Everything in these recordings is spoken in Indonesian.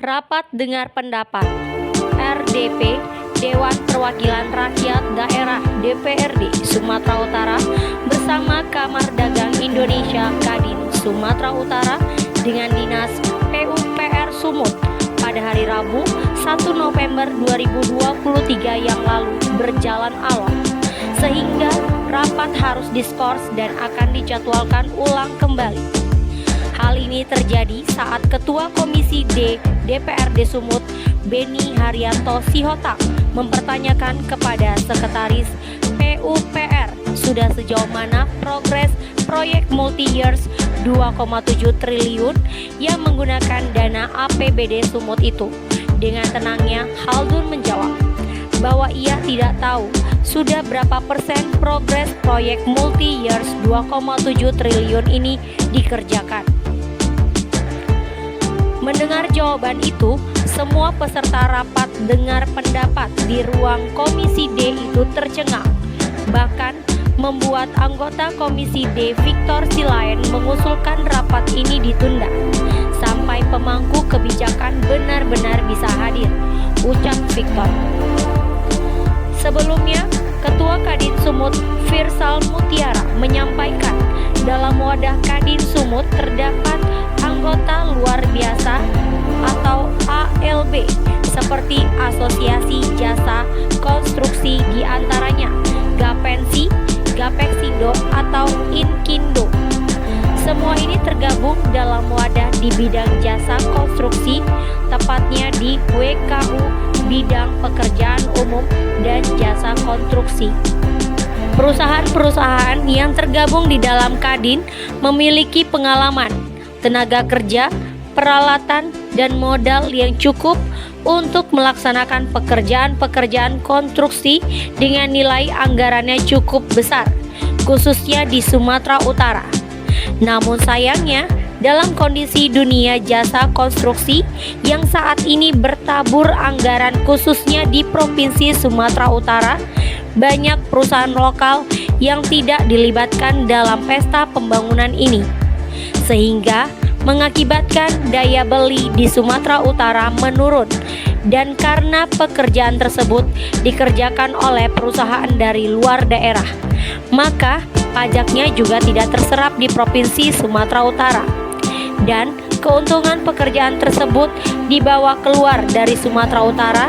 Rapat dengar pendapat RDP Dewan Perwakilan Rakyat Daerah DPRD Sumatera Utara bersama Kamar Dagang Indonesia Kadin Sumatera Utara dengan Dinas PUPR Sumut pada hari Rabu 1 November 2023 yang lalu berjalan alot, sehingga rapat harus diskors dan akan dijadwalkan ulang kembali. Hal ini terjadi saat Ketua Komisi D DPRD Sumut, Beni Haryanto Sihotang, mempertanyakan kepada Sekretaris PUPR sudah sejauh mana progres proyek multi-years 2,7 triliun yang menggunakan dana APBD Sumut itu. Dengan tenangnya, Haldun menjawab bahwa ia tidak tahu sudah berapa persen progres proyek multi-years 2,7 triliun ini dikerjakan. Mendengar jawaban itu, semua peserta rapat dengar pendapat di ruang Komisi D itu tercengang. Bahkan membuat anggota Komisi D Victor Silayan mengusulkan rapat ini ditunda sampai pemangku kebijakan benar-benar bisa hadir, ucap Victor. Sebelumnya, Ketua Kadin Sumut Firsal Mutiara menyampaikan dalam wadah Kadin Sumut terdapat anggota luar biasa atau ALB seperti Asosiasi Jasa Konstruksi, diantaranya Gapensi, Gapeksindo atau Inkindo. Semua ini tergabung dalam wadah di bidang jasa konstruksi, tepatnya di WKU bidang pekerjaan umum dan jasa konstruksi. Perusahaan-perusahaan yang tergabung di dalam Kadin memiliki pengalaman, tenaga kerja, peralatan, dan modal yang cukup untuk melaksanakan pekerjaan-pekerjaan konstruksi dengan nilai anggarannya cukup besar, khususnya di Sumatera Utara. Namun sayangnya, dalam kondisi dunia jasa konstruksi yang saat ini bertabur anggaran khususnya di Provinsi Sumatera Utara, banyak perusahaan lokal yang tidak dilibatkan dalam pesta pembangunan ini, sehingga mengakibatkan daya beli di Sumatera Utara menurun. Dan karena pekerjaan tersebut dikerjakan oleh perusahaan dari luar daerah, maka pajaknya juga tidak terserap di Provinsi Sumatera Utara. Dan keuntungan pekerjaan tersebut dibawa keluar dari Sumatera Utara.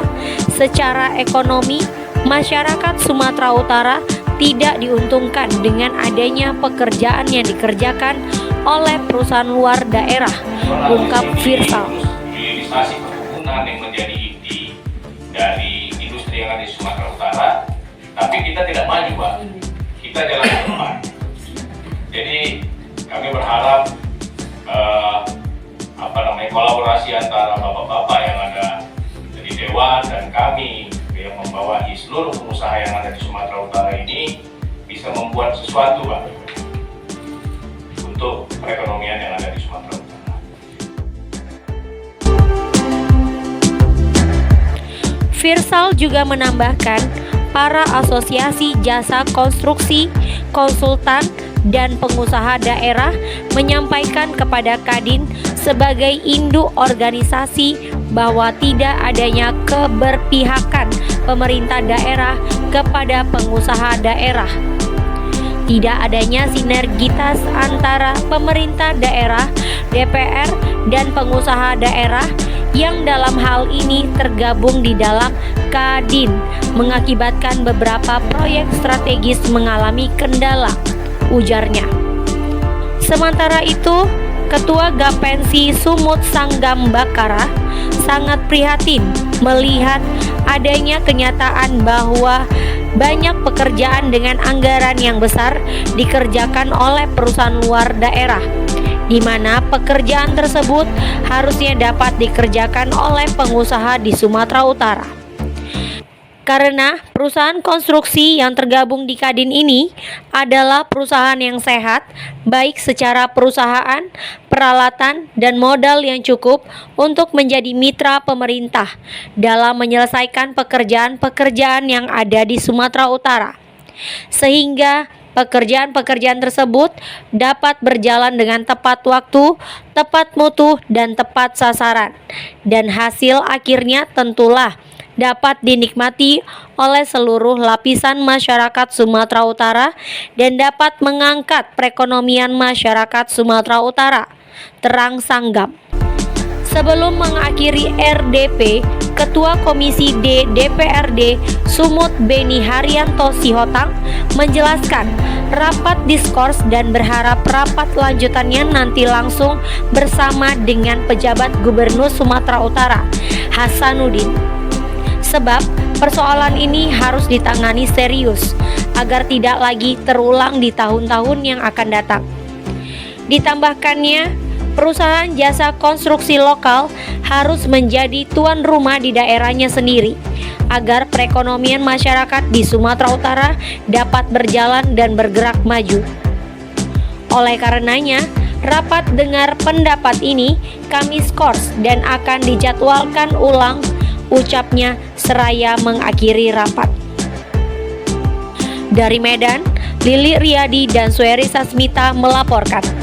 Secara ekonomi, masyarakat Sumatera Utara tidak diuntungkan dengan adanya pekerjaan yang dikerjakan oleh perusahaan luar daerah, ungkap Firsal. Hilirisasi perkebunan yang menjadi inti dari industri yang ada di Sumatera Utara, tapi kita tidak maju, Pak. Kita jalan ke depan. Jadi kami berharap kolaborasi antara bapak-bapak yang ada di Dewan dan kami yang membawahi seluruh pengusaha yang ada di Sumatera Utara ini bisa membuat sesuatu, Pak, untuk perekonomian yang ada di Sumatera Utara. Firsal juga menambahkan, para asosiasi jasa konstruksi, konsultan, dan pengusaha daerah menyampaikan kepada Kadin sebagai induk organisasi bahwa tidak adanya keberpihakan pemerintah daerah kepada pengusaha daerah. Tidak adanya sinergitas antara pemerintah daerah, DPR, dan pengusaha daerah yang dalam hal ini tergabung di dalam Kadin, mengakibatkan beberapa proyek strategis mengalami kendala, ujarnya. Sementara itu, Ketua Gapensi Sumut Sanggam Bakara sangat prihatin melihat adanya kenyataan bahwa banyak pekerjaan dengan anggaran yang besar dikerjakan oleh perusahaan luar daerah, di mana pekerjaan tersebut harusnya dapat dikerjakan oleh pengusaha di Sumatera Utara. Karena perusahaan konstruksi yang tergabung di Kadin ini adalah perusahaan yang sehat, baik secara perusahaan, peralatan, dan modal yang cukup untuk menjadi mitra pemerintah dalam menyelesaikan pekerjaan-pekerjaan yang ada di Sumatera Utara. Sehingga Pekerjaan-pekerjaan tersebut dapat berjalan dengan tepat waktu, tepat mutu, dan tepat sasaran. Dan hasil akhirnya tentulah dapat dinikmati oleh seluruh lapisan masyarakat Sumatera Utara dan dapat mengangkat perekonomian masyarakat Sumatera Utara. Terang Sanggam. Sebelum mengakhiri RDP, Ketua Komisi D DPRD Sumut Beni Haryanto Sihotang menjelaskan rapat diskors dan berharap rapat lanjutannya nanti langsung bersama dengan pejabat Gubernur Sumatera Utara Hasanuddin. Sebab persoalan ini harus ditangani serius agar tidak lagi terulang di tahun-tahun yang akan datang. Ditambahkannya, perusahaan jasa konstruksi lokal harus menjadi tuan rumah di daerahnya sendiri agar perekonomian masyarakat di Sumatera Utara dapat berjalan dan bergerak maju. Oleh karenanya, rapat dengar pendapat ini kami skors dan akan dijadwalkan ulang, ucapnya seraya mengakhiri rapat. Dari Medan, Lili Riyadi dan Sueri Sasmita melaporkan.